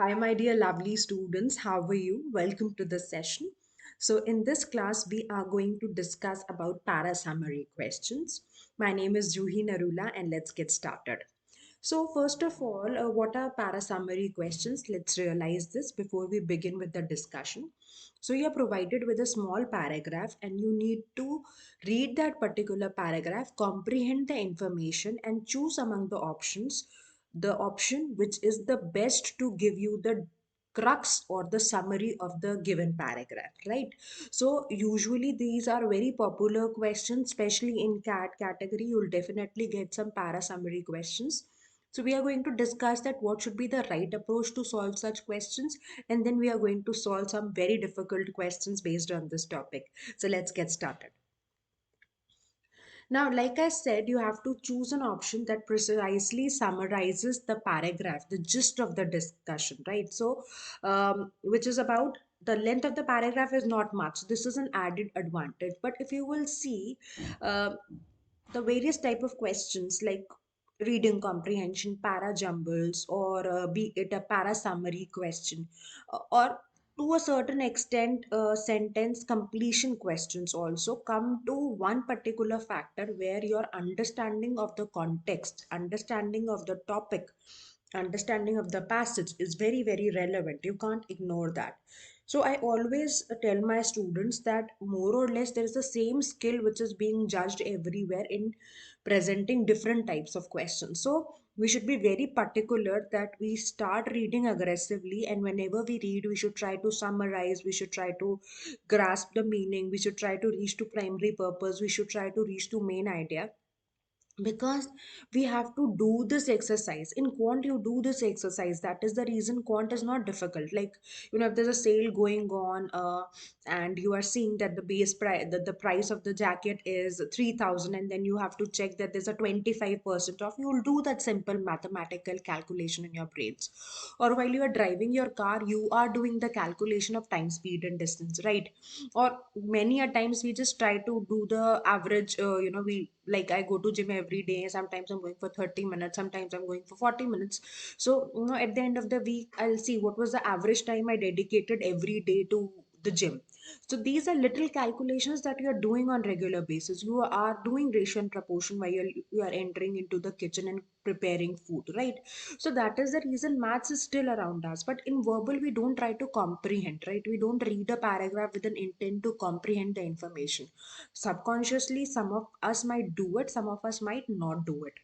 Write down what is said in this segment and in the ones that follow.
Hi, my dear lovely students. How are you? Welcome to the session. So, in this class, we are going to discuss about para summary questions. My name is Juhi Narula, and let's get started. So, first of all, what are para summary questions? Let's realize this before we begin with the discussion. So, you are provided with a small paragraph, and you need to read that particular paragraph, comprehend the information, and choose among the options the option which is the best to give you the crux or the summary of the given paragraph, right? So usually these are very popular questions, especially in cat category. You'll definitely get some para summary questions. So we are going to discuss that what should be the right approach to solve such questions, and then we are going to solve some very difficult questions based on this topic. So let's get started. Now, like I said, you have to choose an option that precisely summarizes the paragraph, the gist of the discussion, right? So, which is about the length of the paragraph is not much. This is an added advantage. But if you will see uh, the various type of questions like reading comprehension, para jumbles, or be it a para summary question, or to a certain extent sentence completion questions also come to one particular factor where your understanding of the context, understanding of the topic, understanding of the passage is very very relevant. You can't ignore that. So I always tell my students that more or less there is the same skill which is being judged everywhere in presenting different types of questions. So we should be very particular that we start reading aggressively, and whenever we read we should try to summarize, we should try to grasp the meaning, we should try to reach to primary purpose, we should try to reach to main idea, because we have to do this exercise in quant. You do this exercise, that is the reason quant is not difficult. Like, if there's a sale going on, and you are seeing that the base price, the price of the jacket is 3,000, and then you have to check that there's a 25% off, you will do that simple mathematical calculation in your brains. Or while you are driving your car, you are doing the calculation of time, speed and distance, right? Or many a times we just try to do the average. We, like, I go to gym every day, sometimes I'm going for 30 minutes, sometimes I'm going for 40 minutes. So at the end of the week I'll see what was the average time I dedicated every day to the gym. So these are little calculations that you are doing on regular basis. You are doing ratio and proportion while you are entering into the kitchen and preparing food, right? So that is the reason maths is still around us. But in verbal, we don't try to comprehend, right? We don't read a paragraph with an intent to comprehend the information. Subconsciously, some of us might do it, some of us might not do it.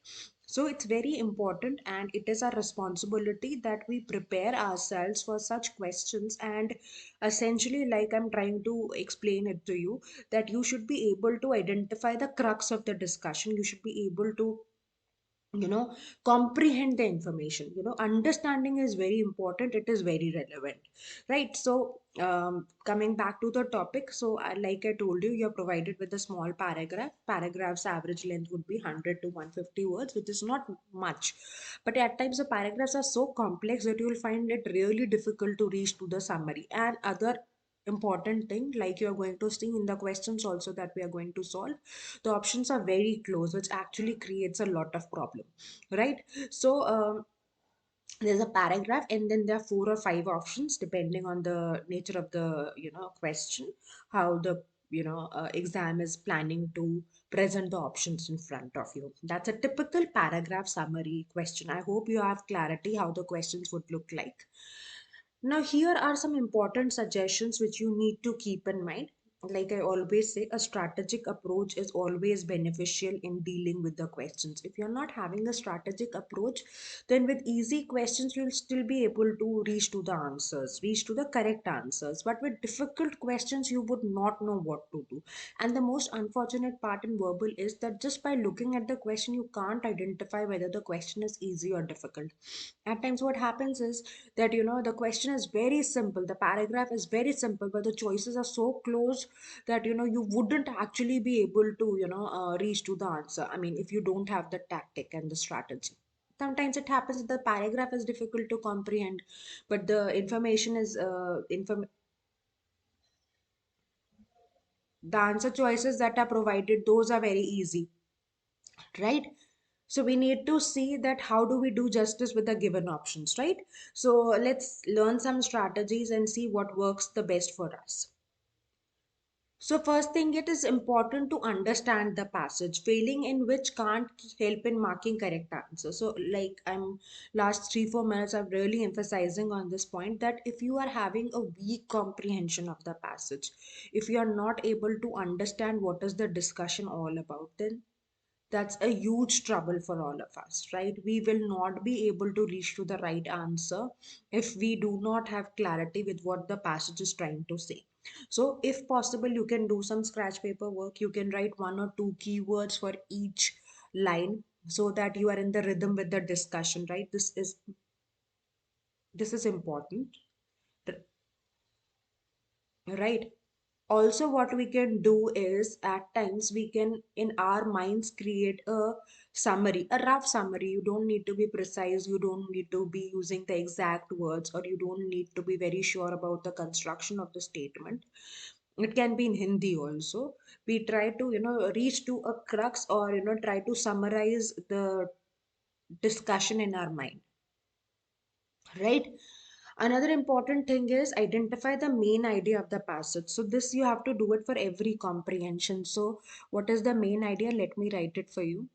So it's very important, and it is our responsibility that we prepare ourselves for such questions. And essentially, like I'm trying to explain it to you, that you should be able to identify the crux of the discussion. You should be able to comprehend the information. Understanding is very important, it is very relevant, right? So coming back to the topic, so like I told you, you're provided with a small paragraph. Paragraph's average length would be 100 to 150 words, which is not much. But at times the paragraphs are so complex that you will find it really difficult to reach to the summary. And other important thing, like you're going to see in the questions also that we are going to solve, the options are very close, which actually creates a lot of problem, right? So there's a paragraph, and then there are four or five options depending on the nature of the question, how the exam is planning to present the options in front of you. That's a typical paragraph summary question. I hope you have clarity how the questions would look like. Now, here are some important suggestions which you need to keep in mind. Like I always say, a strategic approach is always beneficial in dealing with the questions. If you're not having a strategic approach, then with easy questions, you'll still be able to reach to the answers, reach to the correct answers. But with difficult questions, you would not know what to do. And the most unfortunate part in verbal is that just by looking at the question, you can't identify whether the question is easy or difficult. At times, what happens is that the question is very simple, the paragraph is very simple, but the choices are so close that you wouldn't actually be able to reach to the answer. I mean, if you don't have the tactic and the strategy. Sometimes it happens that the paragraph is difficult to comprehend, but the information is the answer choices that are provided, those are very easy, right? So we need to see that how do we do justice with the given options, right? So let's learn some strategies and see what works the best for us. So first thing, it is important to understand the passage, failing in which can't help in marking correct answer. So like I'm last 3 4 minutes I'm really emphasizing on this point, that if you are having a weak comprehension of the passage, if you are not able to understand what is the discussion all about, then that's a huge trouble for all of us, right? We will not be able to reach to the right answer if we do not have clarity with what the passage is trying to say. So if possible, you can do some scratch paper work. You can write one or two keywords for each line so that you are in the rhythm with the discussion, right? This is important, right? Also what we can do is at times we can in our minds create a summary, a rough summary. You don't need to be precise, you don't need to be using the exact words, or you don't need to be very sure about the construction of the statement. It can be in Hindi also. We try to reach to a crux, or try to summarize the discussion in our mind, right? Another important thing is identify the main idea of the passage. So this you have to do it for every comprehension. So what is the main idea? Let me write it for you.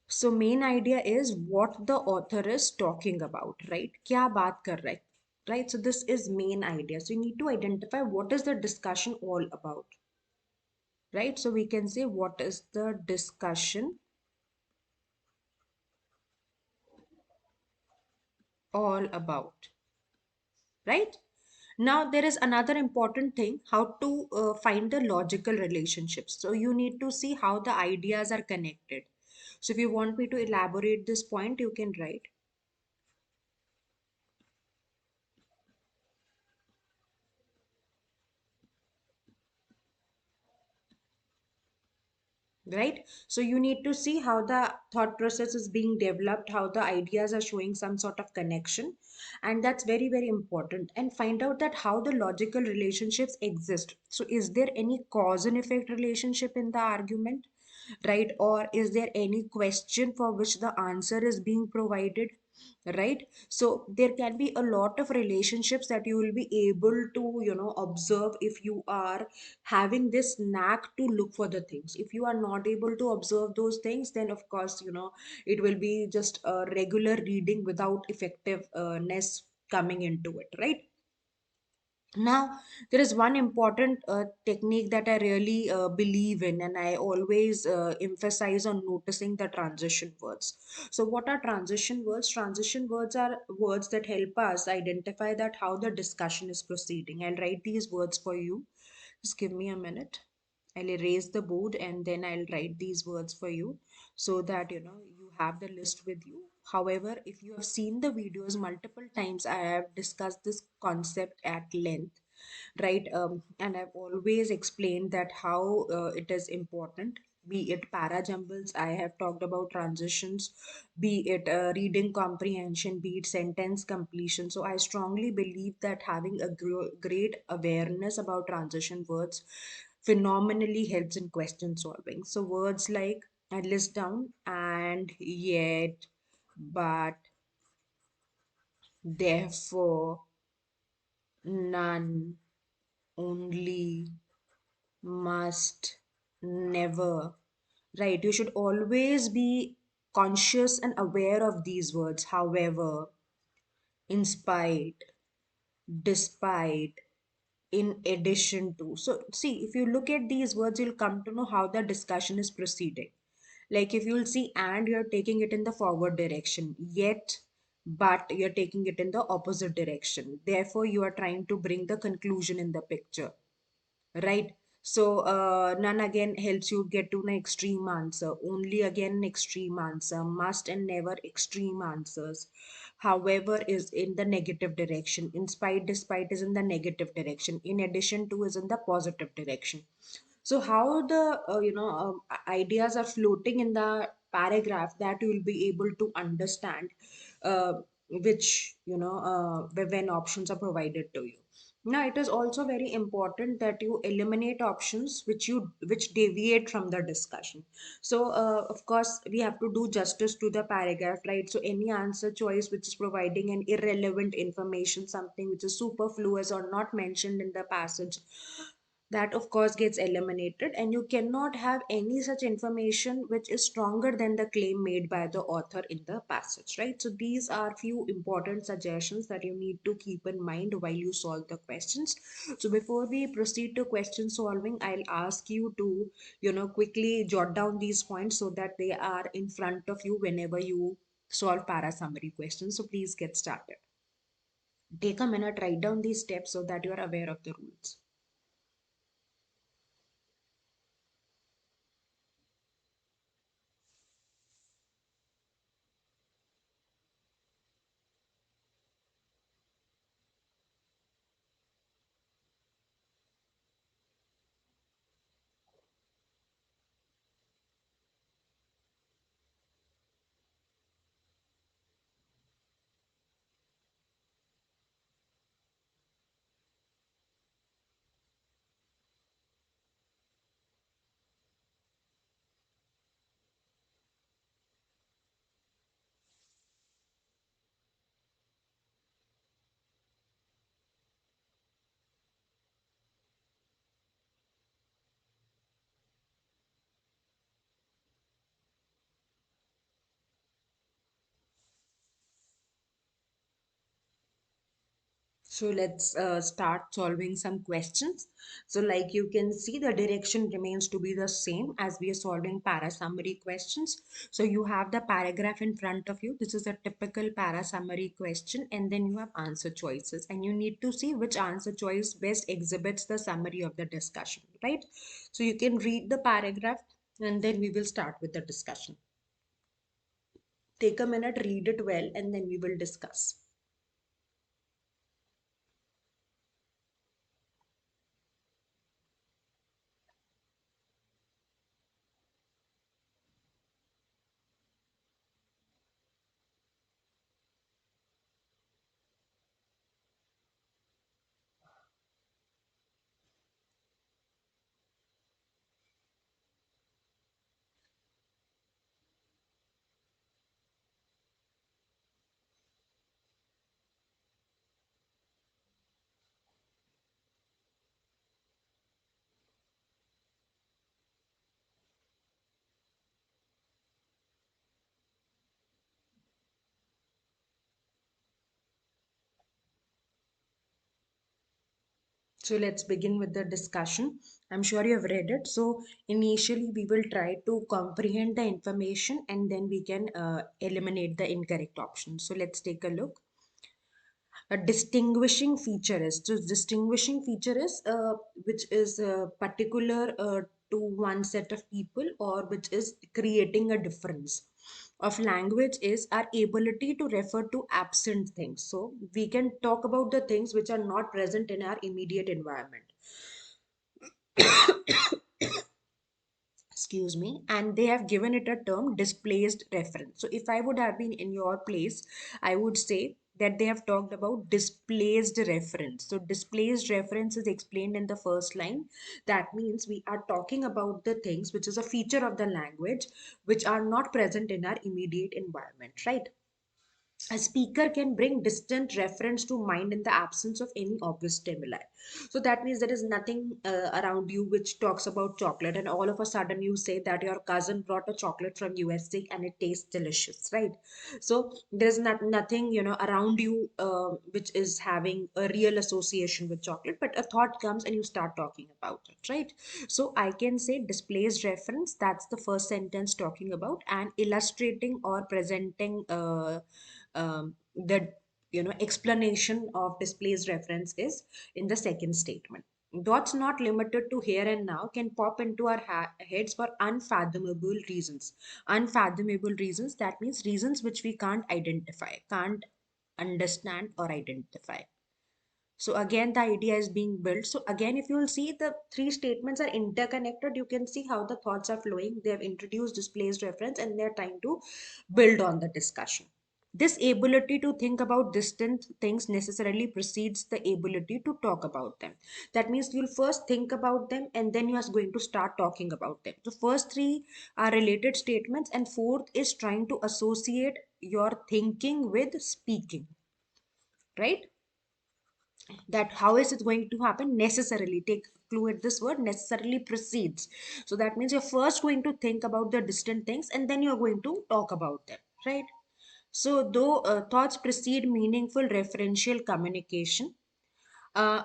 So main idea is what the author is talking about, right? क्या बात कर रहा है, right? So this is main idea. So you need to identify what is the discussion all about, right? So we can say what is the discussion all about, right? Now, there is another important thing, how to find the logical relationships. So, you need to see how the ideas are connected. So, if you want me to elaborate this point, you can write, right? So, you need to see how the thought process is being developed, how the ideas are showing some sort of connection. And that's very, very important. And find out that how the logical relationships exist. So, is there any cause and effect relationship in the argument? Right? Or is there any question for which the answer is being provided? Right? So there can be a lot of relationships that you will be able to observe if you are having this knack to look for the things. If you are not able to observe those things, then of course it will be just a regular reading without effectiveness coming into it, right? Now, there is one important technique that I really believe in, and I always emphasize on noticing the transition words. So, what are transition words? Transition words are words that help us identify that how the discussion is proceeding. I'll write these words for you. Just give me a minute. I'll erase the board and then I'll write these words for you so that you have the list with you. However, if you have seen the videos multiple times, I have discussed this concept at length, right? And I've always explained that how it is important. Be it para jumbles, I have talked about transitions, be it reading comprehension, be it sentence completion. So I strongly believe that having a great awareness about transition words phenomenally helps in question solving. So words like, I list down, and, yet, but, therefore, none, only, must, never, right? You should always be conscious and aware of these words. However, in spite, despite, in addition to. So, see, if you look at these words, you'll come to know how the discussion is proceeding. Like if you'll see, and you're taking it in the forward direction, yet, but you're taking it in the opposite direction. Therefore, you are trying to bring the conclusion in the picture, right? So none again helps you get to an extreme answer, only again an extreme answer, must and never extreme answers. However is in the negative direction, in spite despite is in the negative direction, in addition to is in the positive direction. So how the ideas are floating in the paragraph, that you will be able to understand which when options are provided to you. Now, it is also very important that you eliminate options which deviate from the discussion. So, of course, we have to do justice to the paragraph, right? So, any answer choice which is providing an irrelevant information, something which is superfluous or not mentioned in the passage, that of course gets eliminated, and you cannot have any such information which is stronger than the claim made by the author in the passage, right? So these are few important suggestions that you need to keep in mind while you solve the questions. So before we proceed to question solving, I'll ask you to, quickly jot down these points so that they are in front of you whenever you solve para summary questions. So please get started. Take a minute, write down these steps so that you are aware of the rules. So let's start solving some questions. So like you can see, the direction remains to be the same as we are solving para summary questions. So you have the paragraph in front of you. This is a typical para summary question, and then you have answer choices, and you need to see which answer choice best exhibits the summary of the discussion, right? So you can read the paragraph, and then we will start with the discussion. Take a minute, read it well, and then we will discuss. So let's begin with the discussion. I'm sure you have read it. So initially we will try to comprehend the information, and then we can eliminate the incorrect options. So let's take a look. A distinguishing feature is, so distinguishing feature is which is particular to one set of people, or which is creating a difference of language, is our ability to refer to absent things. So we can talk about the things which are not present in our immediate environment, excuse me, and they have given it a term displaced reference. So if I would have been in your place, I would say that they have talked about displaced reference. So displaced reference is explained in the first line. That means we are talking about the things which is a feature of the language which are not present in our immediate environment, right? A speaker can bring distant reference to mind in the absence of any obvious stimuli. So that means there is nothing around you which talks about chocolate, and all of a sudden you say that your cousin brought a chocolate from USA and it tastes delicious, right? So there's nothing, around you which is having a real association with chocolate, but a thought comes and you start talking about it, right? So I can say displaced reference, that's the first sentence talking about, and illustrating or presenting the explanation of displaced reference is in the second statement. Dots not limited to here and now can pop into our heads for unfathomable reasons. Unfathomable reasons, that means reasons which we can't identify, can't understand or identify. So again, the idea is being built. So again, if you will see, the three statements are interconnected. You can see how the thoughts are flowing. They have introduced displaced reference and they're trying to build on the discussion. This ability to think about distant things necessarily precedes the ability to talk about them. That means you'll first think about them and then you are going to start talking about them. The first three are related statements, and fourth is trying to associate your thinking with speaking, right? That how is it going to happen? Necessarily, take clue at this word, necessarily precedes. So that means you're first going to think about the distant things and then you're going to talk about them, right? So though thoughts precede meaningful referential communication, uh,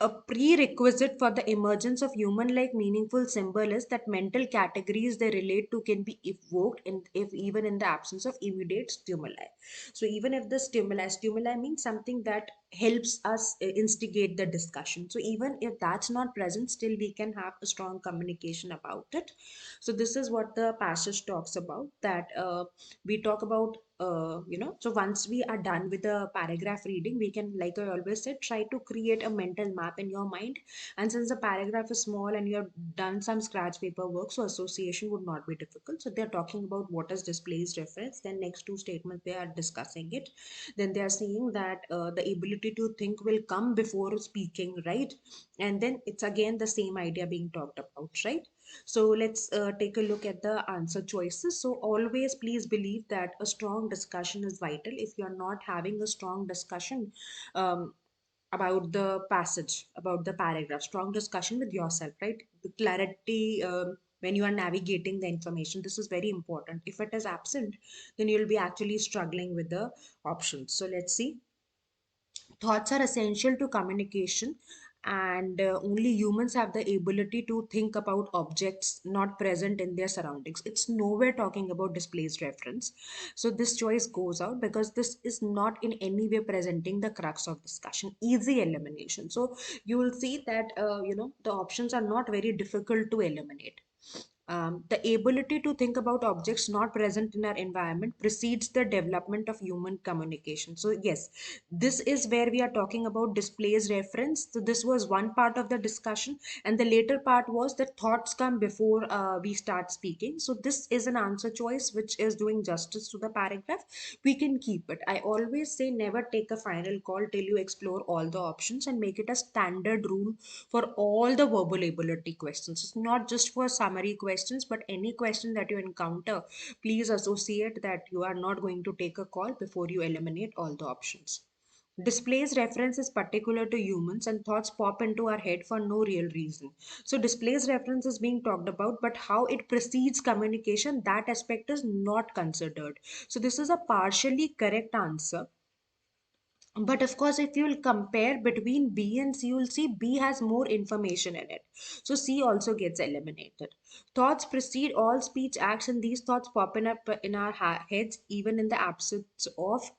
a prerequisite for the emergence of human like meaningful symbol is that mental categories they relate to can be evoked in, if even in the absence of immediate stimuli. So even if the stimuli means something that helps us instigate the discussion, so even if that's not present, still we can have a strong communication about it. So this is what the passage talks about, that we talk about so once we are done with the paragraph reading, we can, like I always said, try to create a mental map in your mind. And since the paragraph is small and you have done some scratch paper work, so association would not be difficult. So they're talking about what is displaced reference, then next two statements they are discussing it, then they are saying that the ability to think will come before speaking, right? And then it's again the same idea being talked about, right? So let's take a look at the answer choices. So always please believe that a strong discussion is vital. If you're not having a strong discussion um, about the passage, about the paragraph, strong discussion with yourself, right? The clarity when you are navigating the information, this is very important. If it is absent, then you'll be actually struggling with the options. So let's see. Thoughts are essential to communication, and only humans have the ability to think about objects not present in their surroundings. It's nowhere talking about displaced reference. So this choice goes out because this is not in any way presenting the crux of discussion. Easy elimination. So you will see that the options are not very difficult to eliminate. The ability to think about objects not present in our environment precedes the development of human communication. So, yes, this is where we are talking about displays reference. So, this was one part of the discussion, and the later part was that thoughts come before we start speaking. So, this is an answer choice which is doing justice to the paragraph. We can keep it. I always say never take a final call till you explore all the options and make it a standard rule for all the verbal ability questions. It's not just for summary questions, but any question that you encounter, please associate that you are not going to take a call before you eliminate all the options. Displays reference is particular to humans and thoughts pop into our head for no real reason. So displays reference is being talked about, but how it precedes communication, that aspect is not considered. So this is a partially correct answer, but of course, if you'll compare between B and C, you'll see B has more information in it. So C also gets eliminated. Thoughts precede all speech acts, and these thoughts pop in, up in our heads even in the absence of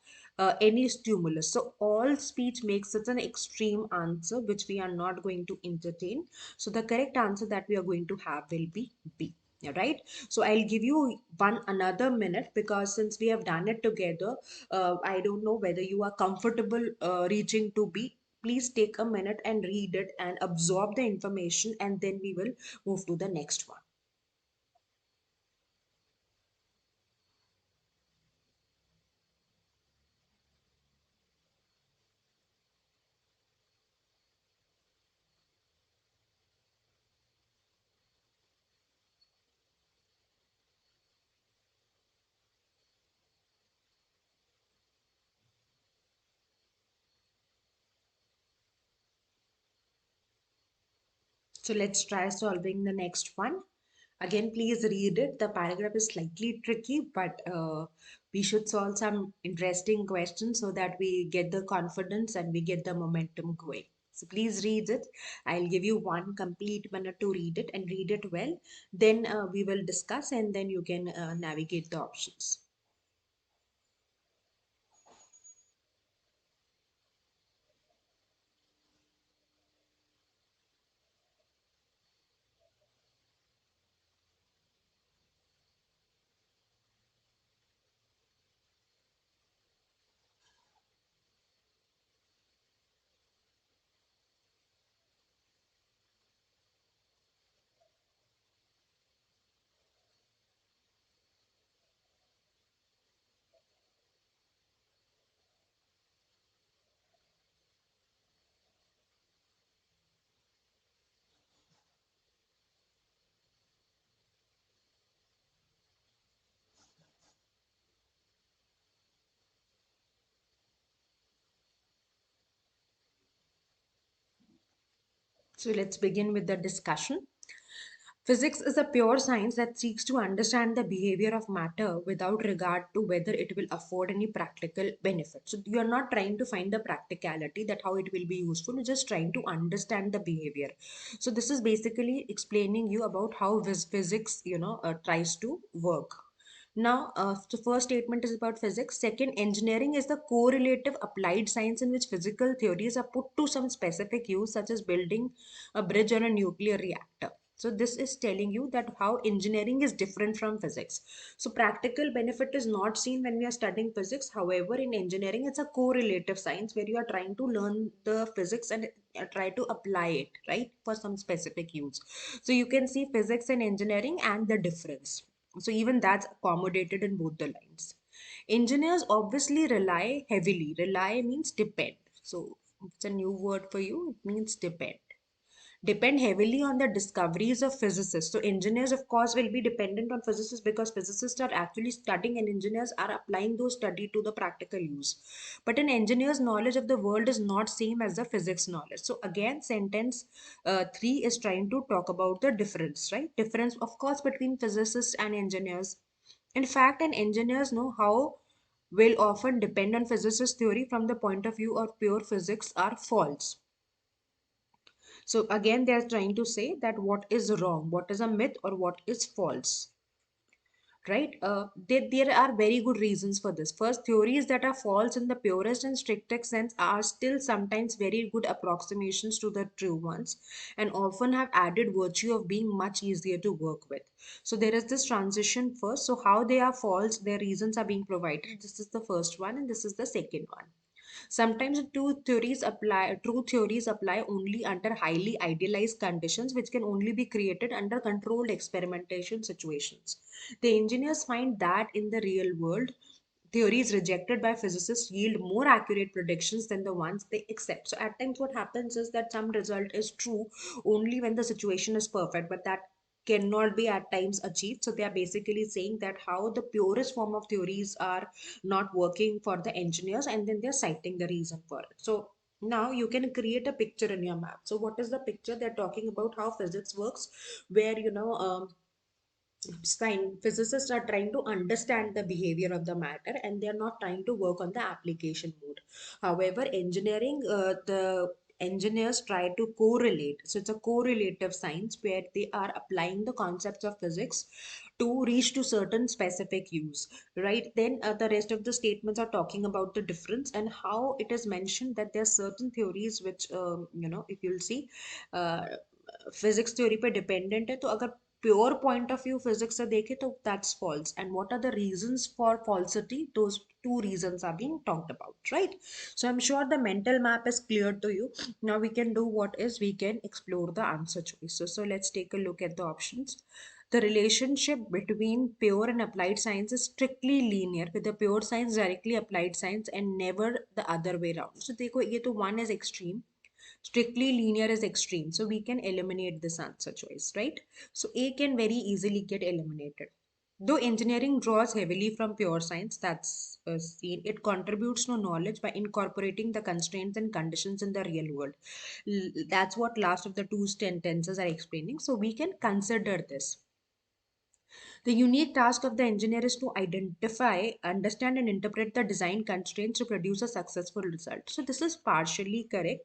any stimulus. So all speech makes it an extreme answer, which we are not going to entertain. So the correct answer that we are going to have will be B. Right. So I'll give you one another minute, because since we have done it together, I don't know whether you are comfortable reaching to B. Please take a minute and read it and absorb the information, and then we will move to the next one. So let's try solving the next one. Again, please read it. The paragraph is slightly tricky, but we should solve some interesting questions so that we get the confidence and we get the momentum going. So please read it. I'll give you one complete minute to read it and read it well. Then we will discuss, and then you can navigate the options. So let's begin with the discussion. Physics is a pure science that seeks to understand the behavior of matter without regard to whether it will afford any practical benefit. So you are not trying to find the practicality that how it will be useful, you're just trying to understand the behavior. So this is basically explaining you about how physics, tries to work. Now, the first statement is about physics. Second, engineering is the correlative applied science in which physical theories are put to some specific use, such as building a bridge or a nuclear reactor. So this is telling you that how engineering is different from physics. So practical benefit is not seen when we are studying physics. However, in engineering, it's a correlative science where you are trying to learn the physics and try to apply it, right, for some specific use. So you can see physics and engineering and the difference. So even that's accommodated in both the lines. Engineers obviously rely heavily. Rely means depend. So it's a new word for you. It means depend. Depend heavily on the discoveries of physicists. So engineers, of course, will be dependent on physicists because physicists are actually studying and engineers are applying those study to the practical use. But an engineer's knowledge of the world is not same as the physics knowledge. So again, sentence three is trying to talk about the difference, right? Difference, of course, between physicists and engineers. In fact, and engineers know how will often depend on physicists' theory from the point of view of pure physics are false. So again, they are trying to say that what is wrong, what is a myth, or what is false, right? There are very good reasons for this. First, theories that are false in the purest and strictest sense are still sometimes very good approximations to the true ones, and often have added virtue of being much easier to work with. So there is this transition first. So how they are false, their reasons are being provided. This is the first one, and this is the second one. Sometimes true theories apply only under highly idealized conditions, which can only be created under controlled experimentation situations. The engineers find that in the real world, theories rejected by physicists yield more accurate predictions than the ones they accept. So at times what happens is that some result is true only when the situation is perfect, but that cannot be at times achieved. So they are basically saying that how the purest form of theories are not working for the engineers, and then they're citing the reason for it. So now you can create a picture in your map. So what is the picture? They're talking about how physics works, where physicists are trying to understand the behavior of the matter and they're not trying to work on the application mode. However, engineering, the engineers try to correlate. So it's a correlative science where they are applying the concepts of physics to reach to certain specific use, right? Then the rest of the statements are talking about the difference and how it is mentioned that there are certain theories which if you'll see, uh, physics theory पे dependent है तो अगर pure point of view physics से देखे तो that's false and what are the reasons for falsity, those two reasons are being talked about, right? So I'm sure the mental map is clear to you. Now we can do what is, we can explore the answer choices. So let's take a look at the options. The relationship between pure and applied science is strictly linear, with the pure science directly applied science and never the other way around. So देखो ये तो one is extreme, strictly linear is extreme, so we can eliminate this answer choice, right? So A can very easily get eliminated. Though engineering draws heavily from pure science, that's seen, it contributes to knowledge by incorporating the constraints and conditions in the real world. That's what last of the two sentences are explaining, so we can consider this. The unique task of the engineer is to identify, understand, and interpret the design constraints to produce a successful result. So this is partially correct.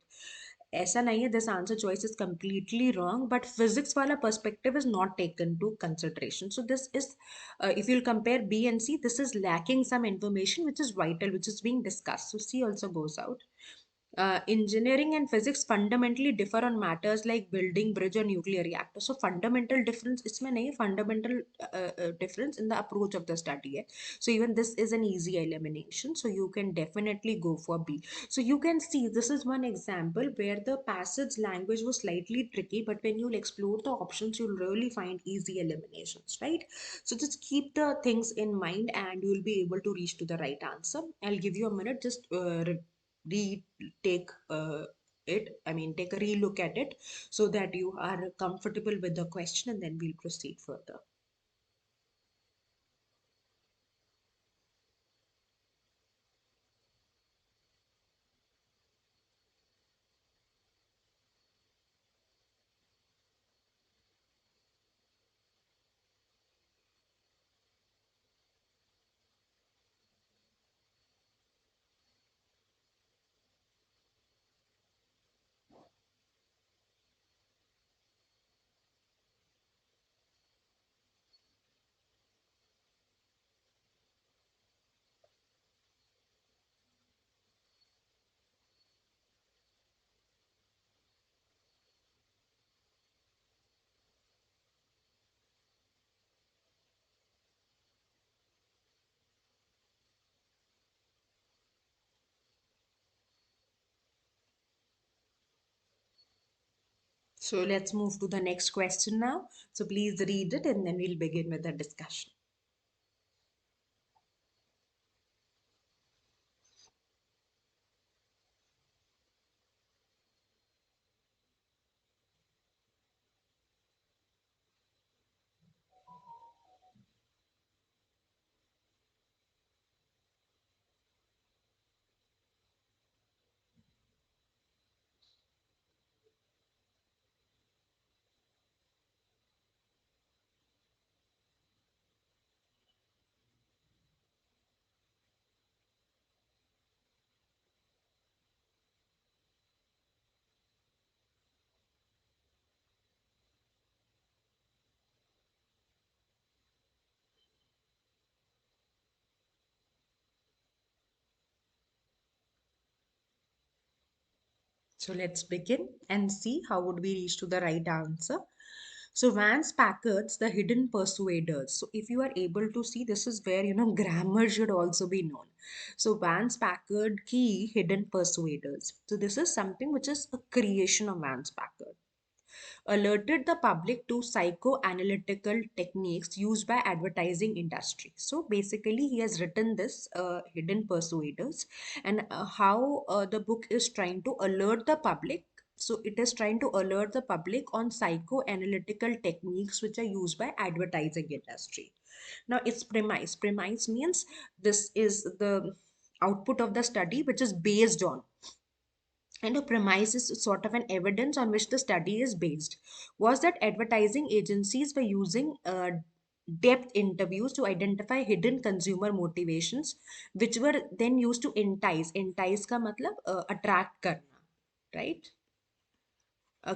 ऐसा नहीं है, this answer choice is completely wrong, but physics वाला perspective is not taken to consideration. So this is, if you'll compare B and C, this is lacking some information which is vital, which is being discussed. So C also goes out. Engineering and physics fundamentally differ on matters like building bridge or nuclear reactor. So fundamental difference इसमें नहीं, fundamental difference in the approach of the study है. So even this is an easy elimination. So you can definitely go for B. So you can see this is one example where the passage language was slightly tricky, but when you'll explore the options, you'll really find easy eliminations, right? So just keep the things in mind and you'll be able to reach to the right answer. I'll give you a minute, just retake take a relook at it so that you are comfortable with the question, and then we'll proceed further. So let's move to the next question now. So please read it and then we'll begin with the discussion. So let's begin and see how would we reach to the right answer. So Vance Packard's The Hidden Persuaders. So if you are able to see, this is where grammar should also be known. So Vance Packard key Hidden Persuaders. So this is something which is a creation of Vance Packard. Alerted the public to psychoanalytical techniques used by advertising industry. So basically he has written this Hidden Persuaders, and how the book is trying to alert the public. So it is trying to alert the public on psychoanalytical techniques which are used by advertising industry. Now its premise means this is the output of the study which is based on, and a premise is sort of an evidence on which the study is based, was that advertising agencies were using depth interviews to identify hidden consumer motivations, which were then used to entice का मतलब attract करना, right,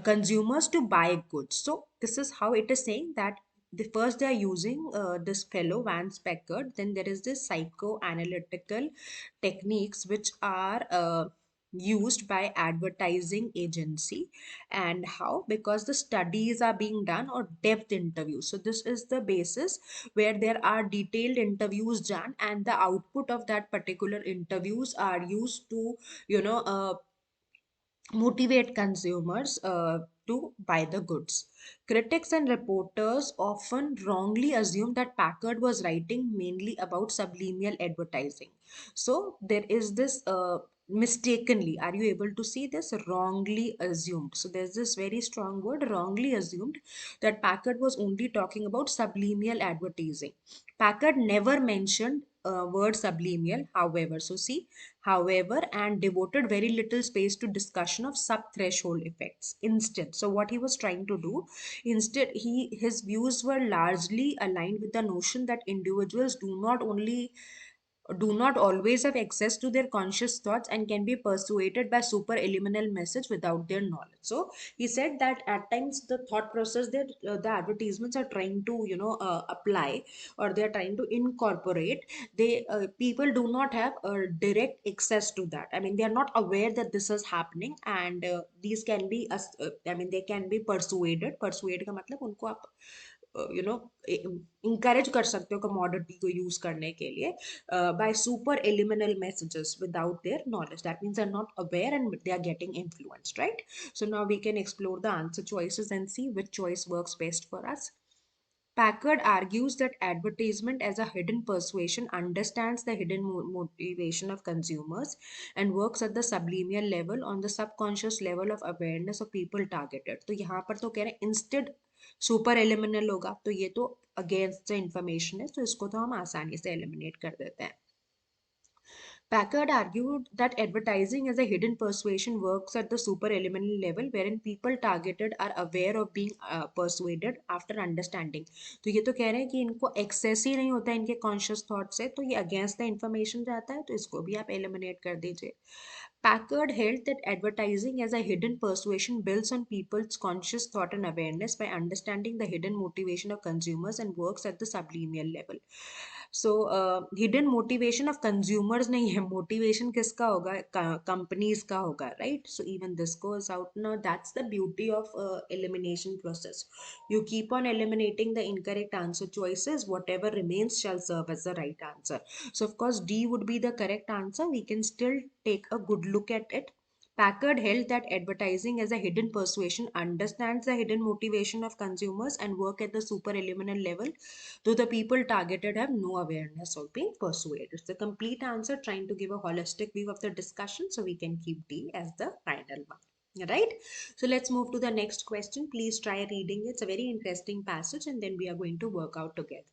consumers to buy goods. So this is how it is saying that the first they are using this fellow Vance Packard. Then there is this psychoanalytical techniques which are used by advertising agency, and how, because the studies are being done or depth interviews. So this is the basis where there are detailed interviews done, and the output of that particular interviews are used to you know uh, motivate consumers to buy the goods. Critics and reporters often wrongly assume that Packard was writing mainly about subliminal advertising. So there is this mistakenly, are you able to see this? Wrongly assumed. So there's this very strong word, wrongly assumed, that Packard was only talking about subliminal advertising. Packard never mentioned word subliminal, however. So see, however, and devoted very little space to discussion of sub-threshold effects. Instead, so what he was trying to do, instead, his views were largely aligned with the notion that individuals do not always have access to their conscious thoughts and can be persuaded by superliminal message without their knowledge. So he said that at times the thought process that the advertisements are trying to apply, or they are trying to incorporate, they people do not have direct access to that. I mean, they are not aware that this is happening, and these can be I mean, they can be persuade का मतलब उनको आप encourage कर सकते हो commodity को use करने के लिए by super eliminal messages without their knowledge. That means they're not aware and they are getting influenced, right? So now we can explore the answer choices and see which choice works best for us. Packard argues that advertisement as a hidden persuasion understands the hidden motivation of consumers and works at the subliminal level, on the subconscious level of awareness of people targeted. तो यहाँ पर तो कह रहे हैं instead super एलिमिनल होगा, तो ये तो अगेंस्ट द इंफॉर्मेशन है, तो इसको तो हम आसानी से एलिमिनेट कर देते हैं. Packard argued that advertising as a hidden persuasion works at the supereliminal level, wherein people targeted are aware of being persuaded after understanding. तो ये तो कह रहे हैं कि इनको एक्सेस ही नहीं होता है इनके कॉन्शियस थॉट से, तो ये अगेंस्ट द इंफॉर्मेशन जाता है, तो इसको भी आप एलिमिनेट कर दीजिए. Packard held that advertising as a hidden persuasion builds on people's conscious thought and awareness by understanding the hidden motivation of consumers and works at the subliminal level. So hidden motivation of consumers नहीं है, motivation किसका होगा, companies का होगा, right? So even this goes out. Now that's the beauty of elimination process. You keep on eliminating the incorrect answer choices, whatever remains shall serve as the right answer. So of course D would be the correct answer. We can still take a good look at it. Packard held that advertising as a hidden persuasion understands the hidden motivation of consumers and work at the supereliminal level, though the people targeted have no awareness of being persuaded. It's the complete answer, trying to give a holistic view of the discussion, so we can keep D as the final one. Right? So let's move to the next question. Please try reading it. It's a very interesting passage, and then we are going to work out together.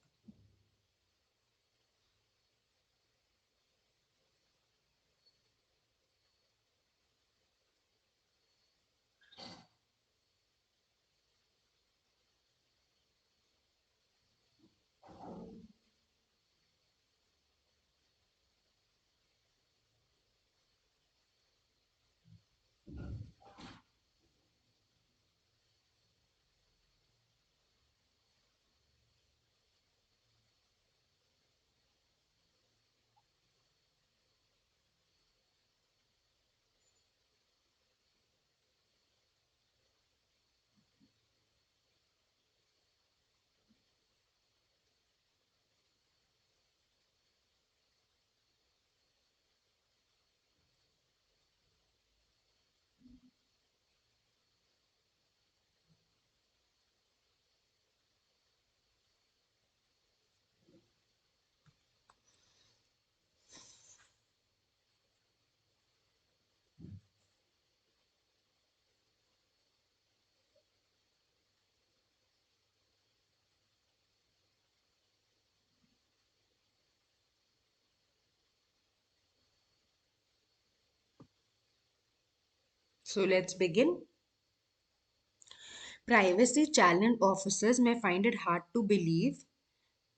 So let's begin. Privacy challenge officers may find it hard to believe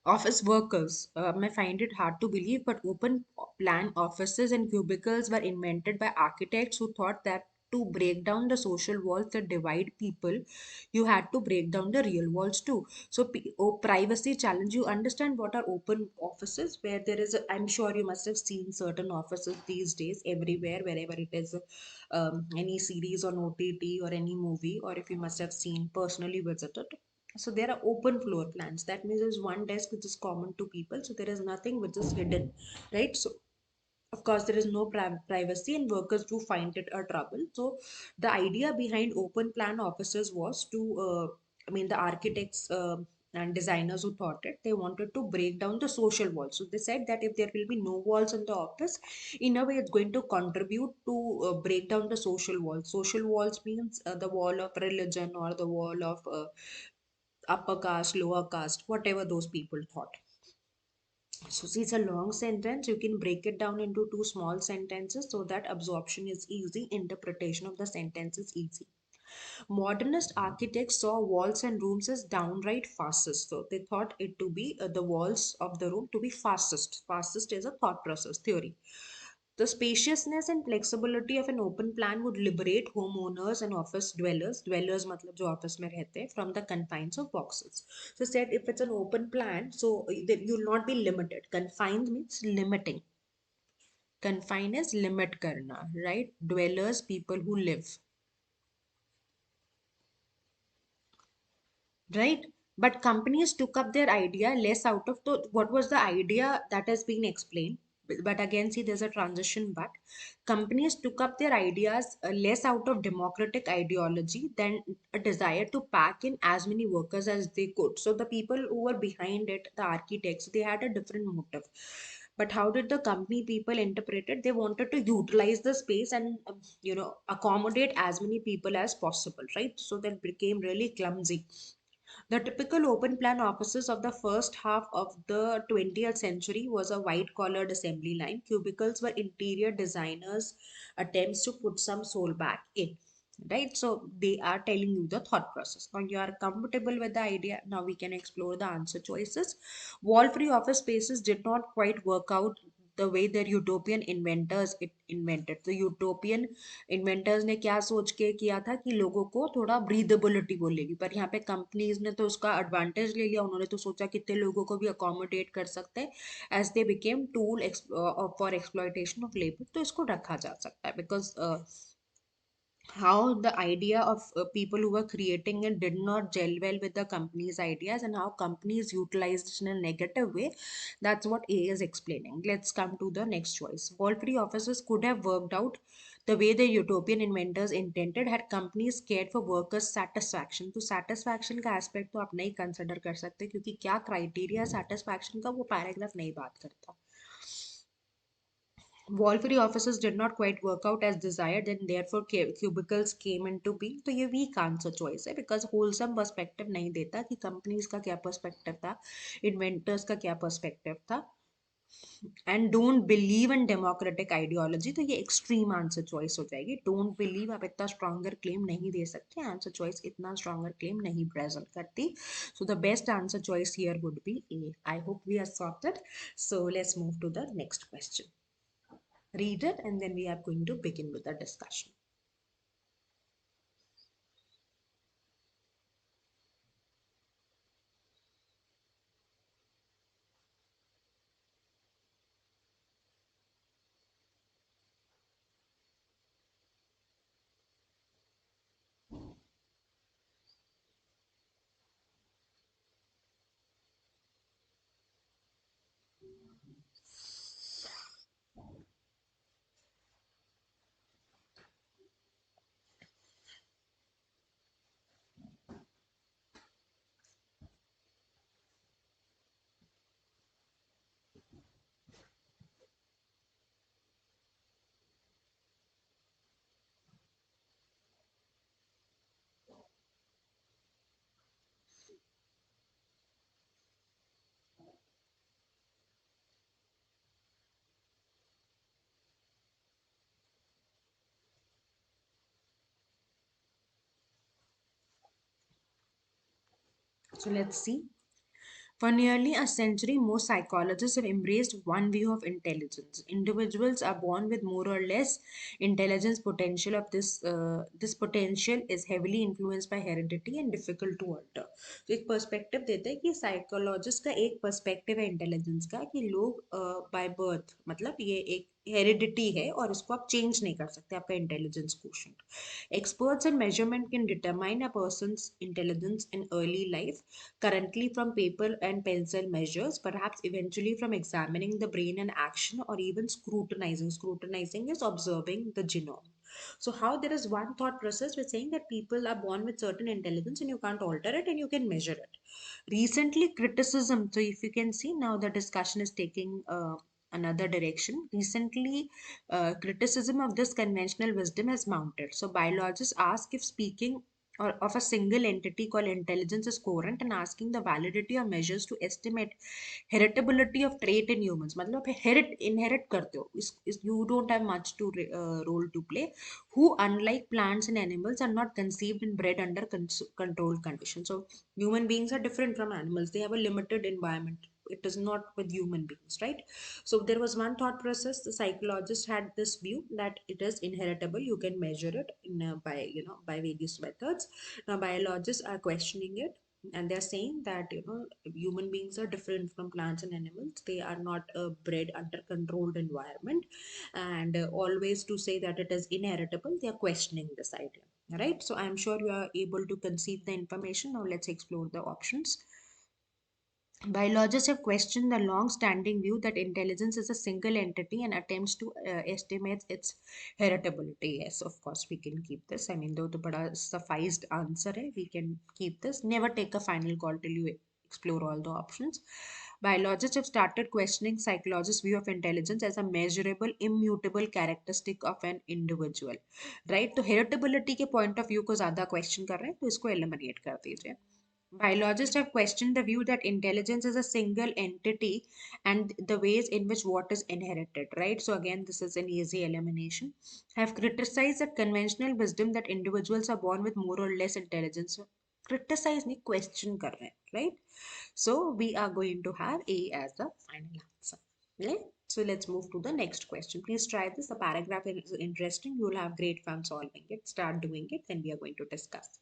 office workers may find it hard to believe, but open plan offices and cubicles were invented by architects who thought that to break down the social walls that divide people, you had to break down the real walls too. So, privacy challenge. You understand what are open offices, where there is. I'm sure you must have seen certain offices these days everywhere, wherever it is. Any series on OTT or any movie, or if you must have seen personally visited, so there are open floor plans. That means there's one desk which is common to people. So there is nothing which is hidden, right? So of course there is no privacy, and workers do find it a trouble. So the idea behind open plan offices was to, the architects and designers who thought it, they wanted to break down the social walls. So they said that if there will be no walls in the office, in a way it's going to contribute to break down the social walls. Social walls means the wall of religion, or the wall of upper caste, lower caste, whatever those people thought. So, see, it's a long sentence. You can break it down into two small sentences so that absorption is easy, interpretation of the sentence is easy. Modernist architects saw walls and rooms as downright fastest. So they thought it to be the walls of the room to be fastest. Fastest is a thought process theory. The spaciousness and flexibility of an open plan would liberate homeowners and office dwellers, dwellers matlab jo office mein rehte hain, from the confines of boxes. So said if it's an open plan, so then you'll not be limited. Confined means limiting. Confine is limit karna, right? Dwellers, people who live. Right, but companies took up their idea less out of the what was the idea that has been explained. But again, see, there's a transition. But companies took up their ideas less out of democratic ideology than a desire to pack in as many workers as they could. So the people who were behind it, the architects, they had a different motive. But how did the company people interpret it? They wanted to utilize the space and accommodate as many people as possible, right? So that became really clumsy. The typical open plan offices of the first half of the 20th century was a white collared assembly line. Cubicles were interior designers' attempts to put some soul back in. Right, so they are telling you the thought process. Now you are comfortable with the idea. Now we can explore the answer choices. Wall free office spaces did not quite work out the way their utopian inventors it invented. The utopian inventors ने क्या सोच के किया था कि लोगों को थोड़ा ब्रीदेबिलिटी बोलेगी, पर यहाँ पे कंपनीज ने तो उसका एडवांटेज ले लिया. उन्होंने तो सोचा कितने लोगों को भी अकोमोडेट कर सकते हैं, as they became tool for exploitation of labour. तो इसको रखा जा सकता है because how the idea of people who were creating it did not gel well with the company's ideas, and how companies utilized it in a negative way. That's what A is explaining. Let's come to the next choice. Wall free offices could have worked out the way the utopian inventors intended had companies cared for workers satisfaction. तो satisfaction का aspect तो आप नहीं consider कर सकते, क्योंकि क्या criteria satisfaction का वो paragraph नहीं बात करता. Wall-free offices did not quite work out as desired, and therefore cubicles came into being. तो ये weak answer choice है, because wholesome perspective नहीं देता कि companies का क्या perspective था, inventors का क्या perspective था, and don't believe in democratic ideology. तो ये extreme answer choice हो जाएगी. Don't believe आप इतना stronger claim नहीं दे सकते. Answer choice इतना stronger claim नहीं present करती. So the best answer choice here would be A. I hope we are sorted. So let's move to the next question. Read it, and then we are going to begin with the discussion. So let's see. For nearly a century, most psychologists have embraced one view of intelligence. Individuals are born with more or less intelligence potential. Of this potential is heavily influenced by heredity and difficult to alter. तो एक perspective देते हैं कि psychologist का एक perspective है intelligence का, कि लोग बाय बर्थ, मतलब ये एक हेरिडिटी है और इसको आप चेंज नहीं कर सकते, आपका intelligence quotient. Experts in measurement can determine a person's intelligence in early life, currently from paper and pencil measures, perhaps eventually from examining the brain in action, or even scrutinizing. Scrutinizing is observing the genome. So, how there is one thought process with saying that people are born with certain intelligence and you can't alter it and you can measure it. Recently, criticism. So, if you can see now, the discussion is taking another direction. Recently, criticism of this conventional wisdom has mounted. So, biologists ask if speaking or of a single entity called intelligence is coherent, and asking the validity of measures to estimate heritability of trait in humans. मतलब आप inherit करते हो, you don't have much to role to play, who unlike plants and animals are not conceived and bred under controlled conditions. So human beings are different from animals. They have a limited environment. It is not with human beings, right? So there was one thought process. The psychologist had this view that it is inheritable. You can measure it by by various methods. Now biologists are questioning it, and they're saying that human beings are different from plants and animals. They are not bred under controlled environment, and always to say that it is inheritable, they are questioning this idea. Right, so I'm sure you are able to conceive the information. Now let's explore the options. Biologists have questioned the long standing view that intelligence is a single entity and attempts to estimate its heritability. Yes, of course, we can keep this. I mean, though the bada sufficed answer hai, we can keep this. Never take a final call till you explore all the options. Biologists have started questioning psychologists' view of intelligence as a measurable, immutable characteristic of an individual. Right? तो heritability के point of view को ज़्यादा question कर रहे हैं, तो इसको eliminate कर दीजिए. Biologists have questioned the view that intelligence is a single entity and the ways in which what is inherited, right? So, again, this is an easy elimination. Have criticized the conventional wisdom that individuals are born with more or less intelligence. So, criticize नहीं, question कर रहे हैं, right? So, we are going to have A as the final answer. Right? So, let's move to the next question. Please try this. The paragraph is interesting. You will have great fun solving it. Start doing it, then we are going to discuss.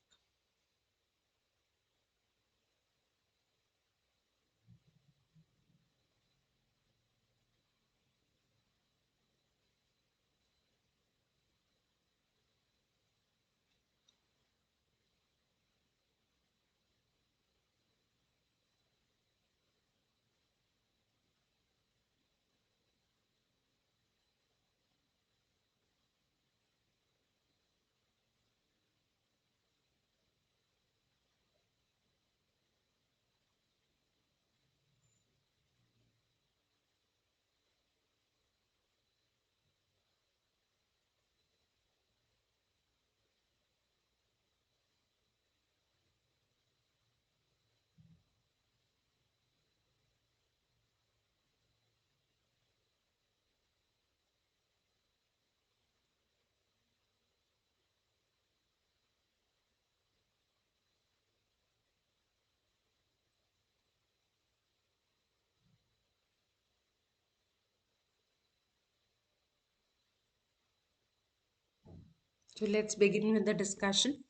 So let's begin with the discussion.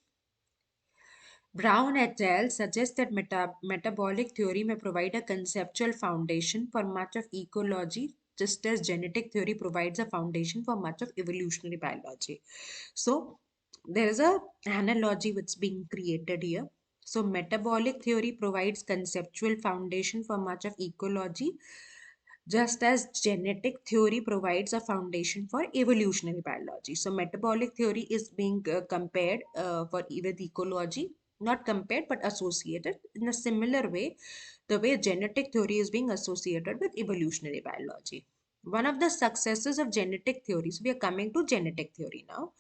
Brown et al. Suggests that metabolic theory may provide a conceptual foundation for much of ecology, just as genetic theory provides a foundation for much of evolutionary biology. So there is a analogy which is being created here. So metabolic theory provides conceptual foundation for much of ecology, just as genetic theory provides a foundation for evolutionary biology. So metabolic theory is being compared with ecology, not compared but associated in a similar way, the way genetic theory is being associated with evolutionary biology. One of the successes of genetic theories, we are coming to genetic theory now,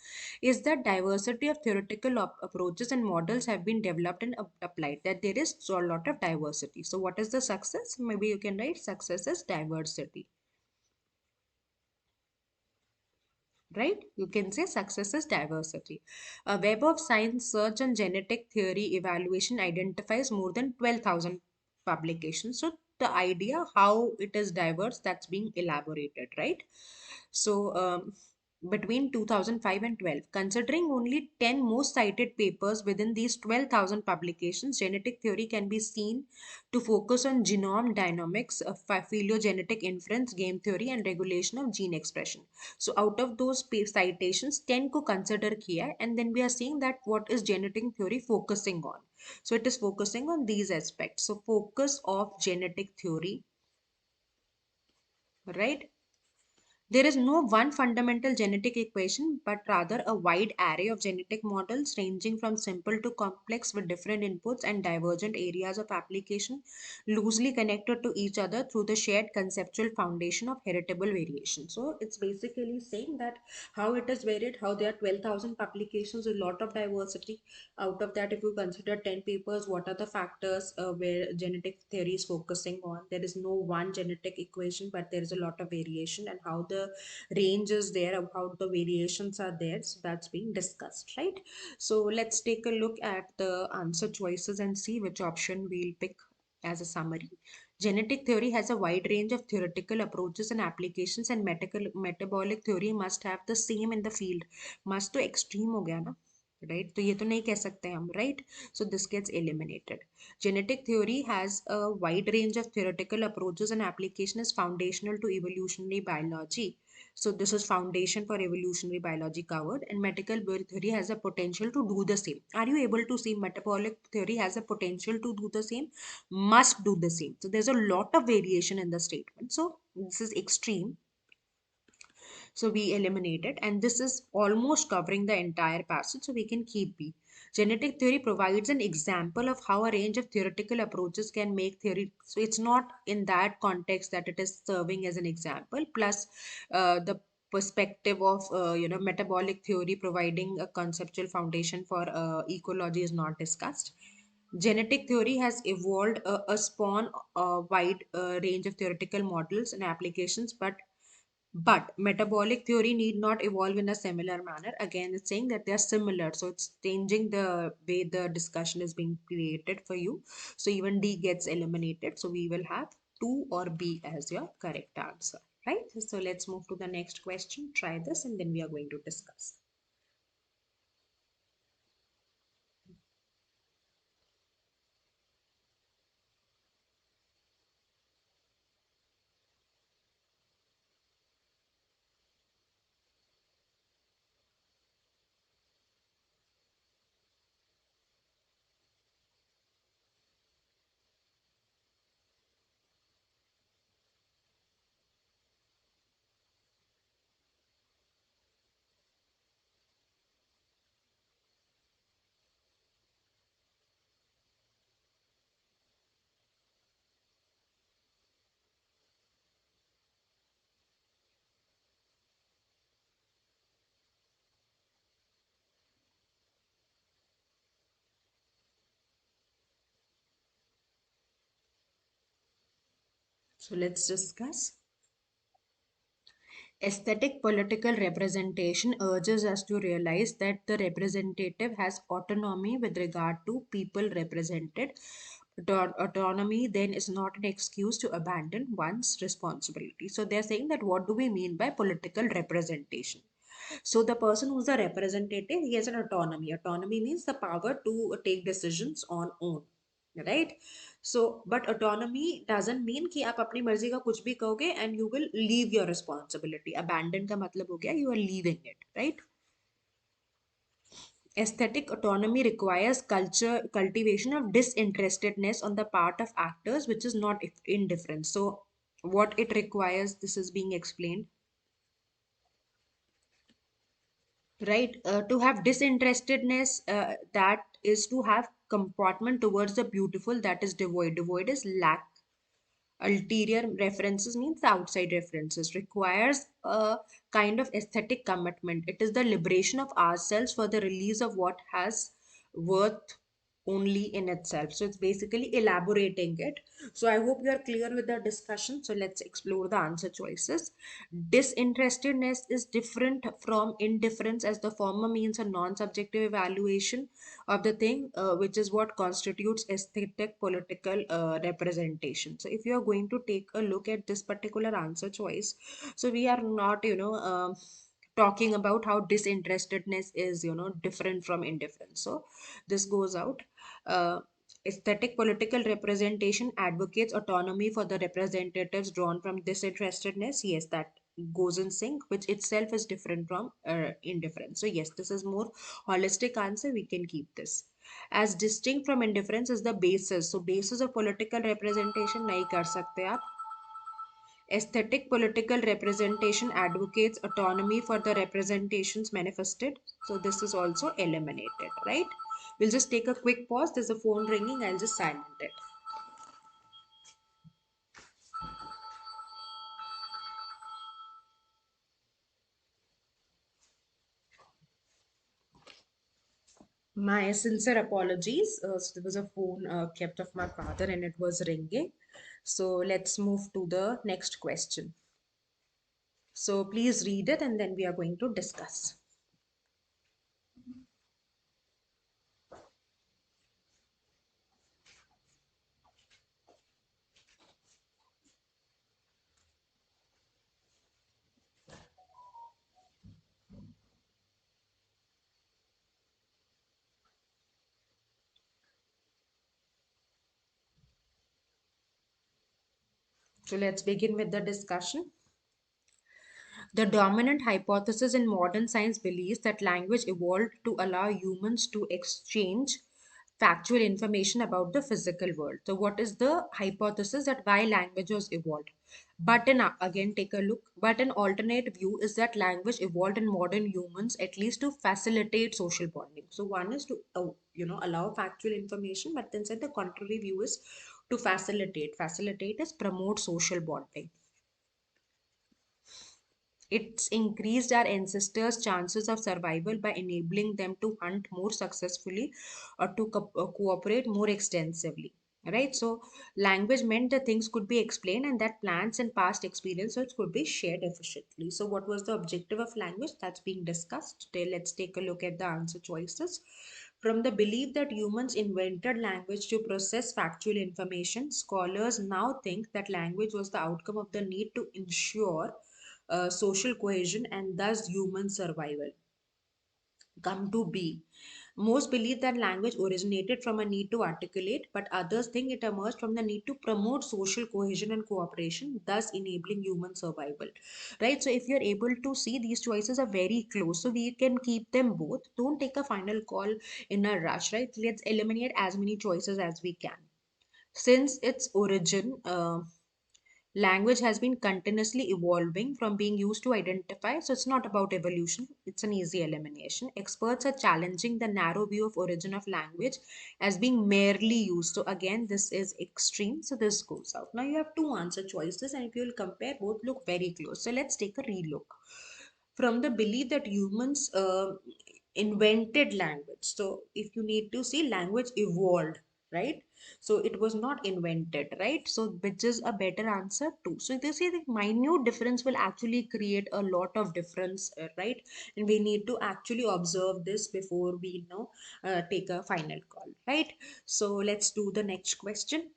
is that diversity of theoretical approaches and models have been developed and applied, that there is a lot of diversity. So what is the success? Maybe you can write success as diversity, right? You can say success is diversity. A Web of Science search on genetic theory evaluation identifies more than 12,000 publications. So the idea how it is diverse, that's being elaborated, right? So between 2005 and 12, considering only 10 most cited papers within these 12,000 publications, genetic theory can be seen to focus on genome dynamics, phylogenetic inference, game theory, and regulation of gene expression. So out of those citations, 10 को consider किया है, and then we are seeing that what is genetic theory focusing on. So it is focusing on these aspects. So focus of genetic theory, right? There is no one fundamental genetic equation, but rather a wide array of genetic models ranging from simple to complex with different inputs and divergent areas of application, loosely connected to each other through the shared conceptual foundation of heritable variation. So it's basically saying that how it is varied, how there are 12,000 publications, a lot of diversity. Out of that, if you consider 10 papers, what are the factors where genetic theory is focusing on? There is no one genetic equation, but there is a lot of variation, and how the range is there, of how the variations are there. So that's being discussed, right? So let's take a look at the answer choices and see which option we'll pick as a summary. Genetic theory has a wide range of theoretical approaches and applications, and metabolic theory must have the same in the field. Must तो extreme हो गया ना, right? तो ये तो नहीं कह सकते हम, right? So this gets eliminated. Genetic theory has a wide range of theoretical approaches and application is foundational to evolutionary biology. So this is foundation for evolutionary biology covered, and medical theory has a potential to do the same. Are you able to see metabolic theory has a potential to do the same? Must do the same. So there's a lot of variation in the statement. So this is extreme. So we eliminate it, and this is almost covering the entire passage, so we can keep B. Genetic theory provides an example of how a range of theoretical approaches can make theory. So it's not in that context that it is serving as an example. Plus, the perspective of metabolic theory providing a conceptual foundation for ecology is not discussed. Genetic theory has evolved a spawn wide range of theoretical models and applications, but metabolic theory need not evolve in a similar manner. Again, it's saying that they are similar. So it's changing the way the discussion is being created for you. So even D gets eliminated. So we will have 2 or B as your correct answer. Right? So let's move to the next question. Try this and then we are going to discuss. So let's discuss. Aesthetic political representation urges us to realize that the representative has autonomy with regard to people represented. Autonomy then is not an excuse to abandon one's responsibility. So they're saying that what do we mean by political representation? So the person who's the representative, he has an autonomy. Autonomy means the power to take decisions on own, right? So but autonomy doesn't mean कि आप अपनी मर्जी का कुछ भी कहोगे and you will leave your responsibility. Abandon का मतलब हो गया you are leaving it, right? Aesthetic autonomy requires culture cultivation of disinterestedness on the part of actors, which is not indifference. So what it requires, this is being explained, right? To have disinterestedness, that is to have comportment towards the beautiful, that is devoid. Devoid is lack. Ulterior references means the outside references, requires a kind of aesthetic commitment. It is the liberation of ourselves for the release of what has worth only in itself. So it's basically elaborating it. So I hope you are clear with the discussion. So let's explore the answer choices. Disinterestedness is different from indifference, as the former means a non-subjective evaluation of the thing, which is what constitutes aesthetic political representation. So if you are going to take a look at this particular answer choice, so we are not, talking about how disinterestedness is, different from indifference. So this goes out. Uh, Aesthetic political representation advocates autonomy for the representatives drawn from disinterestedness. Yes, that goes in sync, which itself is different from indifference. So yes, this is more holistic answer. We can keep this. As distinct from indifference is the basis. So basis of political representation नहीं कर सकते आप. Aesthetic political representation advocates autonomy for the representations manifested. So this is also eliminated, right? We'll just take a quick pause. There's a phone ringing. I'll just silence it. My sincere apologies. So there was a phone kept of my father and it was ringing. So let's move to the next question. So please read it and then we are going to discuss. So let's begin with the discussion. The dominant hypothesis in modern science believes that language evolved to allow humans to exchange factual information about the physical world. So, what is the hypothesis that why language was evolved? But again, take a look. But an alternate view is that language evolved in modern humans at least to facilitate social bonding. So, one is to allow factual information, but then said the contrary view is to facilitate. Facilitate is promote social bonding. It's increased our ancestors' chances of survival by enabling them to hunt more successfully or to cooperate more extensively. Right? So, language meant that things could be explained and that plans and past experiences could be shared efficiently. So, what was the objective of language? That's being discussed. Today, let's take a look at the answer choices. From the belief that humans invented language to process factual information, scholars now think that language was the outcome of the need to ensure social cohesion and thus human survival. Come to be. Most believe that language originated from a need to articulate, but others think it emerged from the need to promote social cohesion and cooperation, thus enabling human survival. Right? So, if you're able to see, these choices are very close, so we can keep them both. Don't take a final call in a rush, right? Let's eliminate as many choices as we can. Since its origin, language has been continuously evolving from being used to identify, so it's not about evolution, it's an easy elimination. Experts are challenging the narrow view of origin of language as being merely used. So again, this is extreme, so this goes out. Now you have two answer choices, and if you will compare, both look very close. So let's take a relook. From the belief that humans invented language, so if you need to see, language evolved, right? So it was not invented, right? So which is a better answer too. So they say the minute difference will actually create a lot of difference, right? And we need to actually observe this before we take a final call, right? So let's do the next question.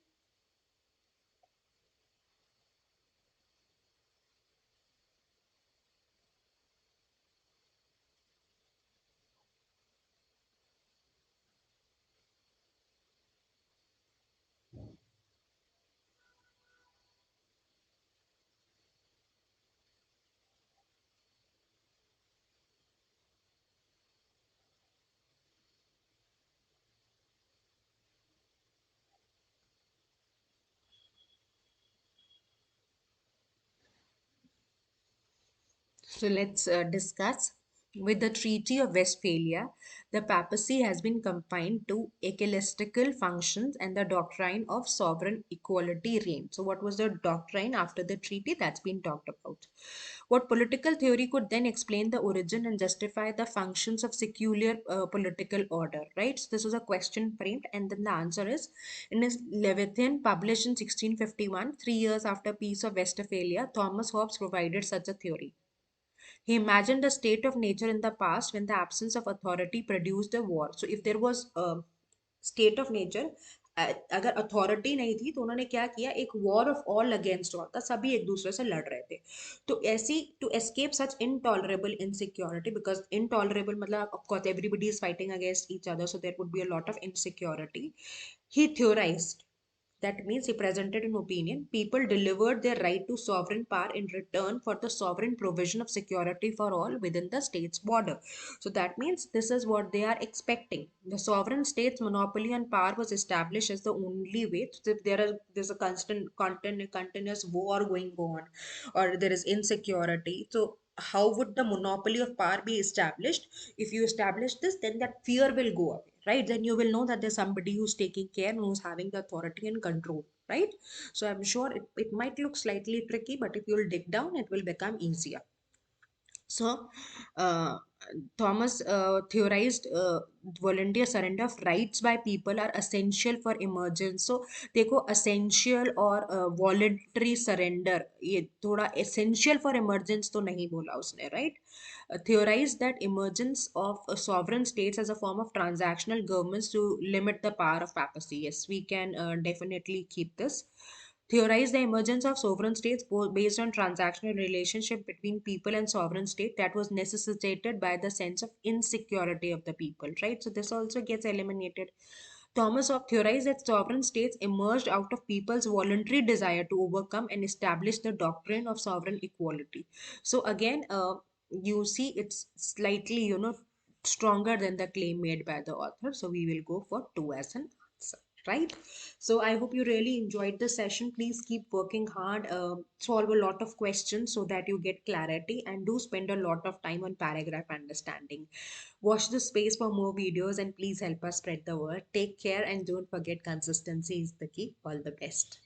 So let's discuss. With the Treaty of Westphalia, the papacy has been confined to ecclesiastical functions and the doctrine of sovereign equality reigned. So, what was the doctrine after the treaty? That's been talked about. What political theory could then explain the origin and justify the functions of secular political order? Right. So, this was a question framed, and then the answer is in his Leviathan, published in 1651, 3 years after Peace of Westphalia, Thomas Hobbes provided such a theory. He imagined a state of nature in the past when the absence of authority produced a war. So if there was a state of nature, अगर authority नहीं थी तो उन्होंने क्या किया, एक war of all against all था, सभी एक दूसरे से लड़ रहे थे. तो ऐसी to escape such intolerable insecurity, because intolerable मतलब of course everybody is fighting against each other, so there would be a lot of insecurity. He theorized, that means he presented an opinion. People delivered their right to sovereign power in return for the sovereign provision of security for all within the state's border. So that means this is what they are expecting. The sovereign state's monopoly on power was established as the only way. So if there's a continuous war going on, or there is insecurity, so how would the monopoly of power be established? If you establish this, then that fear will go away, right? Then you will know that there's somebody who's taking care, who's having the authority and control, right? So I'm sure it might look slightly tricky, but if you'll dig down, it will become easier. So, uh, Thomas theorized volunteer surrender of rights by people are essential for emergence. So, देखो essential और voluntary surrender, ये थोड़ा essential for emergence तो नहीं बोला उसने, right? Theorized that emergence of sovereign states as a form of transactional governments to limit the power of papacy. Yes, we can definitely keep this. Theorized the emergence of sovereign states based on transactional relationship between people and sovereign state that was necessitated by the sense of insecurity of the people, right? So this also gets eliminated. Thomas Hobbes theorized that sovereign states emerged out of people's voluntary desire to overcome and establish the doctrine of sovereign equality. So again, you see it's slightly, stronger than the claim made by the author. So we will go for 2 as an answer, right? So I hope you really enjoyed the session. Please keep working hard, solve a lot of questions so that you get clarity, and do spend a lot of time on paragraph understanding. Watch the space for more videos and please help us spread the word. Take care and don't forget, consistency is the key. All the best.